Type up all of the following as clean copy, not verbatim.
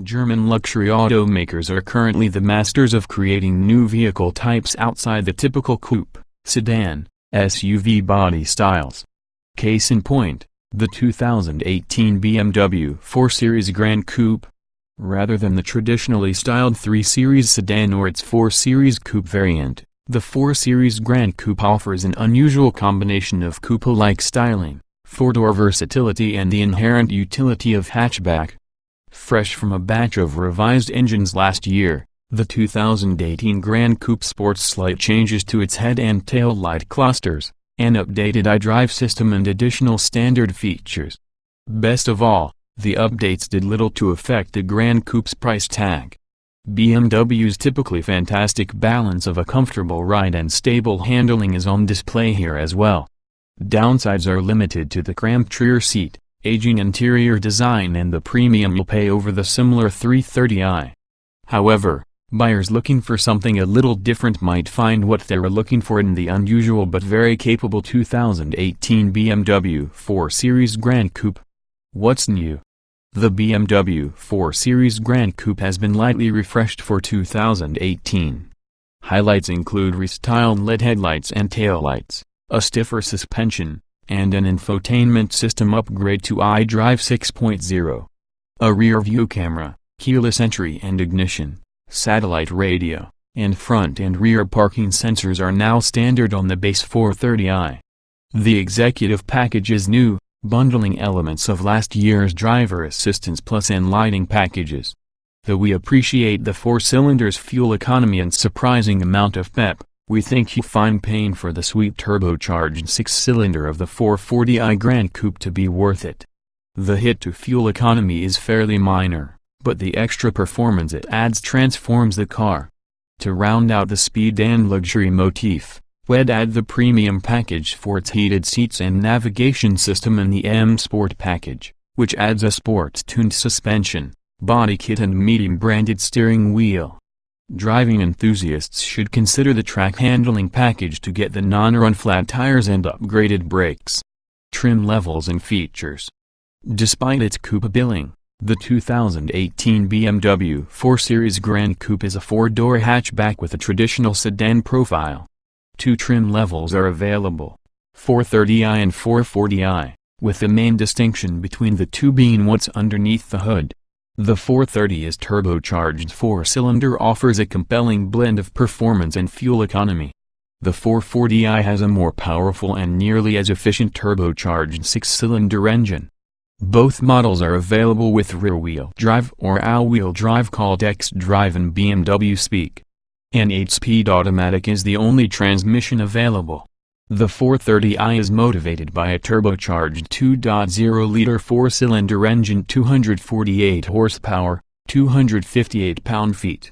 German luxury automakers are currently the masters of creating new vehicle types outside the typical coupe, sedan, SUV body styles. Case in point, the 2018 BMW 4 Series Gran Coupe. Rather than the traditionally styled 3 Series sedan or its 4 Series Coupe variant, the 4 Series Gran Coupe offers an unusual combination of coupe-like styling, four-door versatility and the inherent utility of hatchback. Fresh from a batch of revised engines last year, the 2018 Gran Coupe sports slight changes to its head and tail light clusters, an updated iDrive system and additional standard features. Best of all, the updates did little to affect the Gran Coupe's price tag. BMW's typically fantastic balance of a comfortable ride and stable handling is on display here as well. Downsides are limited to the cramped rear seat, aging interior design and the premium you'll pay over the similar 330i. However, buyers looking for something a little different might find what they're looking for in the unusual but very capable 2018 BMW 4 Series Gran Coupe. What's new? The BMW 4 Series Gran Coupe has been lightly refreshed for 2018. Highlights include restyled LED headlights and taillights, a stiffer suspension, and an infotainment system upgrade to iDrive 6.0. A rear-view camera, keyless entry and ignition, satellite radio, and front and rear parking sensors are now standard on the base 430i. The executive package is new, bundling elements of last year's driver assistance plus and lighting packages. Though we appreciate the 4-cylinder's fuel economy and surprising amount of pep, we think you'll find paying for the sweet turbocharged 6-cylinder of the 440i Gran Coupe to be worth it. The hit to fuel economy is fairly minor, but the extra performance it adds transforms the car. To round out the speed and luxury motif, we'd add the premium package for its heated seats and navigation system in the M Sport package, which adds a sports-tuned suspension, body kit and medium-branded steering wheel. Driving enthusiasts should consider the track handling package to get the non-run flat tires and upgraded brakes. Trim levels and features. Despite its coupe billing, the 2018 BMW 4 Series Gran Coupe is a 4-door hatchback with a traditional sedan profile. 2 trim levels are available, 430i and 440i, with the main distinction between the two being what's underneath the hood. The 430i's turbocharged 4-cylinder offers a compelling blend of performance and fuel economy. The 440i has a more powerful and nearly as efficient turbocharged 6-cylinder engine. Both models are available with rear-wheel drive or all-wheel drive called X-Drive in BMW speak. An 8-speed automatic is the only transmission available. The 430i is motivated by a turbocharged 2.0-liter 4-cylinder engine, 248 horsepower, 258 pound-feet.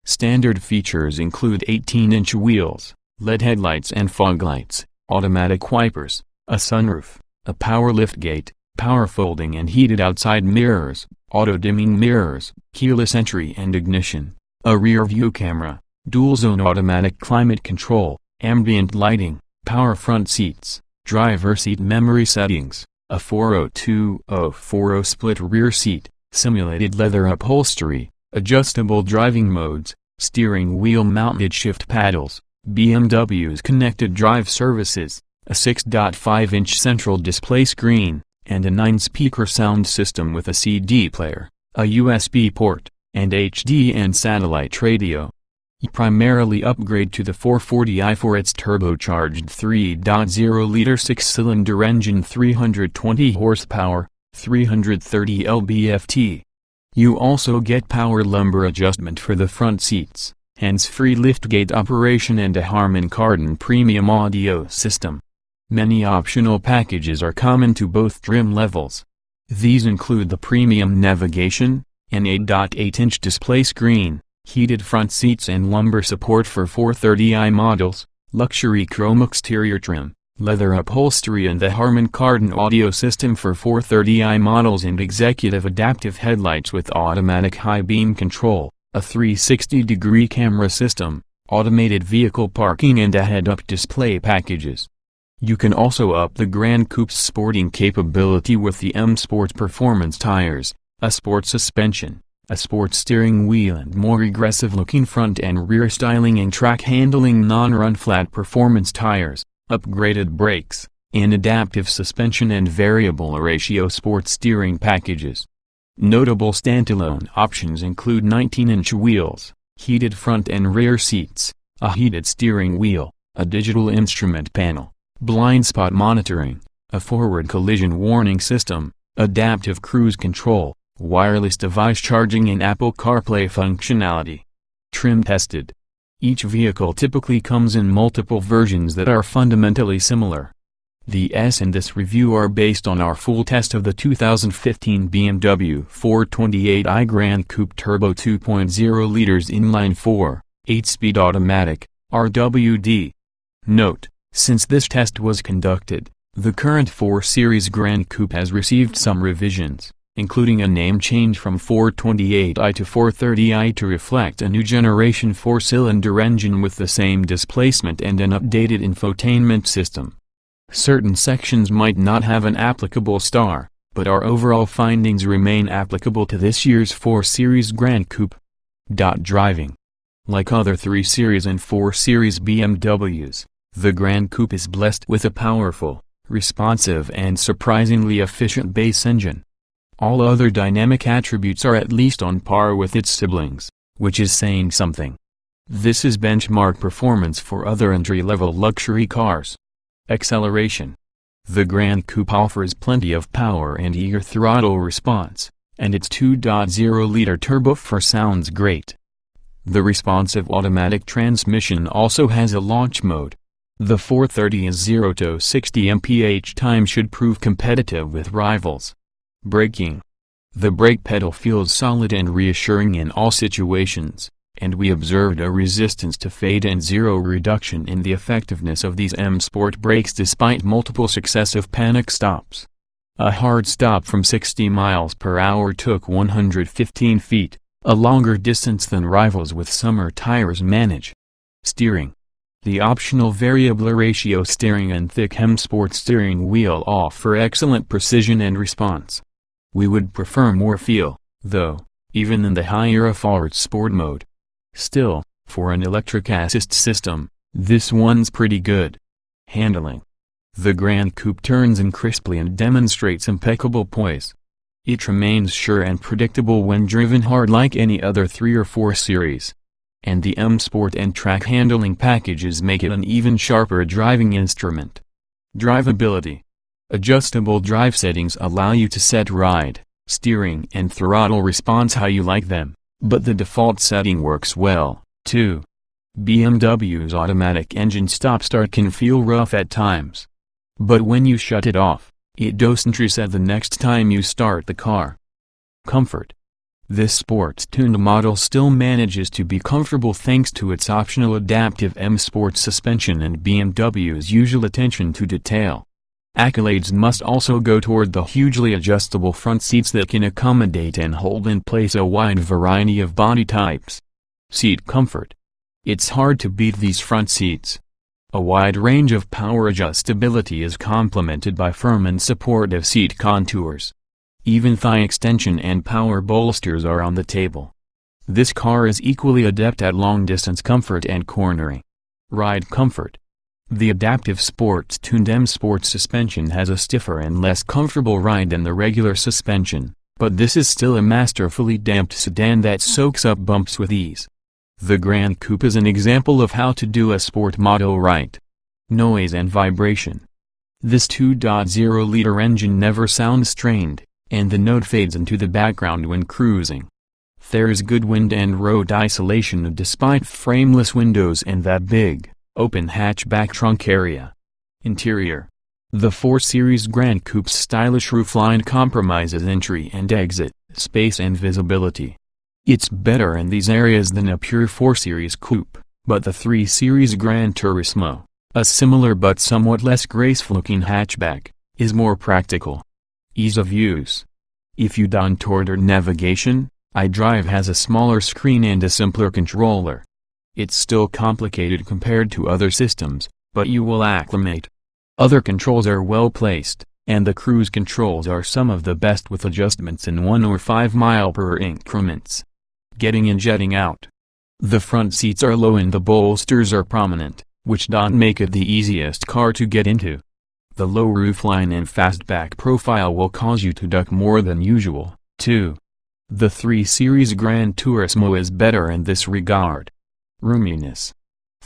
Standard features include 18-inch wheels, LED headlights and fog lights, automatic wipers, a sunroof, a power liftgate, power folding and heated outside mirrors, auto-dimming mirrors, keyless entry and ignition, a rear-view camera, dual-zone automatic climate control, ambient lighting, power front seats, driver seat memory settings, a 402/040 split rear seat, simulated leather upholstery, adjustable driving modes, steering wheel mounted shift paddles, BMW's connected drive services, a 6.5-inch central display screen, and a 9-speaker sound system with a CD player, a USB port, and HD and satellite radio. You primarily upgrade to the 440i for its turbocharged 3.0-liter 6-cylinder engine, 320 horsepower, 330 lb-ft. You also get power lumbar adjustment for the front seats, hands-free liftgate operation and a Harman Kardon premium audio system. Many optional packages are common to both trim levels. These include the premium navigation, an 8.8-inch display screen, heated front seats and lumbar support for 430i models, luxury chrome exterior trim, leather upholstery and the Harman Kardon audio system for 430i models, and executive adaptive headlights with automatic high beam control, a 360-degree camera system, automated vehicle parking and a head-up display packages. You can also up the Gran Coupe's sporting capability with the M Sport Performance tires, a sport suspension, a sports steering wheel and more aggressive-looking front and rear styling and track handling, non-run flat performance tires, upgraded brakes, and adaptive suspension and variable ratio sports steering packages. Notable standalone options include 19-inch wheels, heated front and rear seats, a heated steering wheel, a digital instrument panel, blind spot monitoring, a forward collision warning system, adaptive cruise control, wireless device charging and Apple CarPlay functionality. Trim tested. Each vehicle typically comes in multiple versions that are fundamentally similar. The S in this review are based on our full test of the 2015 BMW 428i Gran Coupe Turbo 2.0 liters inline-4, 8-speed automatic, RWD. Note, since this test was conducted, the current 4 Series Gran Coupe has received some revisions, including a name change from 428i to 430i to reflect a new generation 4-cylinder engine with the same displacement and an updated infotainment system. Certain sections might not have an applicable star, but our overall findings remain applicable to this year's 4 Series Gran Coupe. Driving. Like other 3 Series and 4 Series BMWs, the Gran Coupe is blessed with a powerful, responsive and surprisingly efficient base engine. All other dynamic attributes are at least on par with its siblings, which is saying something. This is benchmark performance for other entry-level luxury cars. Acceleration. The Gran Coupe offers plenty of power and eager throttle response, and its 2.0-liter turbo sounds great. The responsive automatic transmission also has a launch mode. The 430's 0 to 60 mph time should prove competitive with rivals. Braking. The brake pedal feels solid and reassuring in all situations, and we observed a resistance to fade and zero reduction in the effectiveness of these M Sport brakes despite multiple successive panic stops. A hard stop from 60 miles per hour took 115 feet, a longer distance than rivals with summer tires manage. Steering. The optional variable ratio steering and thick M Sport steering wheel offer excellent precision and response. We would prefer more feel, though, even in the higher forward sport mode. Still, for an electric assist system, this one's pretty good. Handling. The Gran Coupe turns in crisply and demonstrates impeccable poise. It remains sure and predictable when driven hard like any other 3 or 4 Series. And the M Sport and track handling packages make it an even sharper driving instrument. Drivability. Adjustable drive settings allow you to set ride, steering and throttle response how you like them, but the default setting works well, too. BMW's automatic engine stop-start can feel rough at times. But when you shut it off, it doesn't reset the next time you start the car. Comfort. This sports-tuned model still manages to be comfortable thanks to its optional adaptive M Sport suspension and BMW's usual attention to detail. Accolades must also go toward the hugely adjustable front seats that can accommodate and hold in place a wide variety of body types. Seat comfort. It's hard to beat these front seats. A wide range of power adjustability is complemented by firm and supportive seat contours. Even thigh extension and power bolsters are on the table. This car is equally adept at long-distance comfort and cornering. Ride comfort. The adaptive sports-tuned M Sport suspension has a stiffer and less comfortable ride than the regular suspension, but this is still a masterfully damped sedan that soaks up bumps with ease. The Gran Coupe is an example of how to do a sport model right. Noise and vibration. This 2.0-liter engine never sounds strained, and the note fades into the background when cruising. There's good wind and road isolation despite frameless windows and that big, open hatchback trunk area. Interior. The 4 Series Gran Coupe's stylish roofline compromises entry and exit, space and visibility. It's better in these areas than a pure 4 Series coupe, but the 3 Series Gran Turismo, a similar but somewhat less graceful-looking hatchback, is more practical. Ease of use. If you don toward navigation, iDrive has a smaller screen and a simpler controller. It's still complicated compared to other systems, but you will acclimate. Other controls are well placed, and the cruise controls are some of the best with adjustments in 1 or 5 mile per increments. Getting in, jetting out. The front seats are low and the bolsters are prominent, which don't make it the easiest car to get into. The low roofline and fastback profile will cause you to duck more than usual, too. The 3 Series Gran Turismo is better in this regard. Roominess.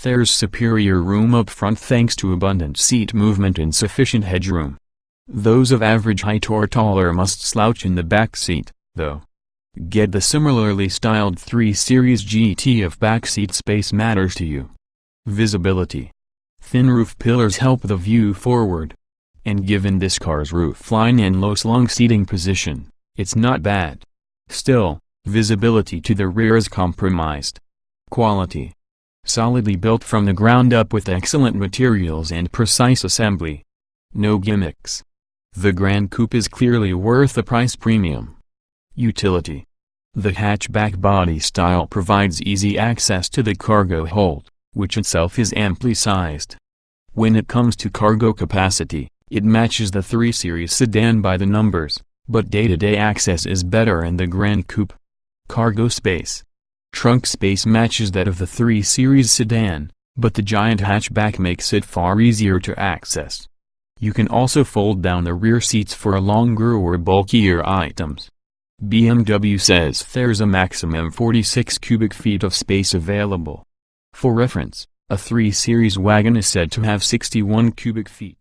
There's superior room up front thanks to abundant seat movement and sufficient headroom. Those of average height or taller must slouch in the back seat, though. Get the similarly styled 3 Series GT if backseat space matters to you. Visibility. Thin roof pillars help the view forward. And given this car's roofline and low slung seating position, it's not bad. Still, visibility to the rear is compromised. Quality. Solidly built from the ground up with excellent materials and precise assembly. No gimmicks. The Gran Coupe is clearly worth the price premium. Utility. The hatchback body style provides easy access to the cargo hold, which itself is amply sized. When it comes to cargo capacity, it matches the 3 Series sedan by the numbers, but day-to-day access is better in the Gran Coupe. Cargo space. Trunk space matches that of the 3 Series sedan, but the giant hatchback makes it far easier to access. You can also fold down the rear seats for longer or bulkier items. BMW says there's a maximum 46 cubic feet of space available. For reference, a 3 Series wagon is said to have 61 cubic feet.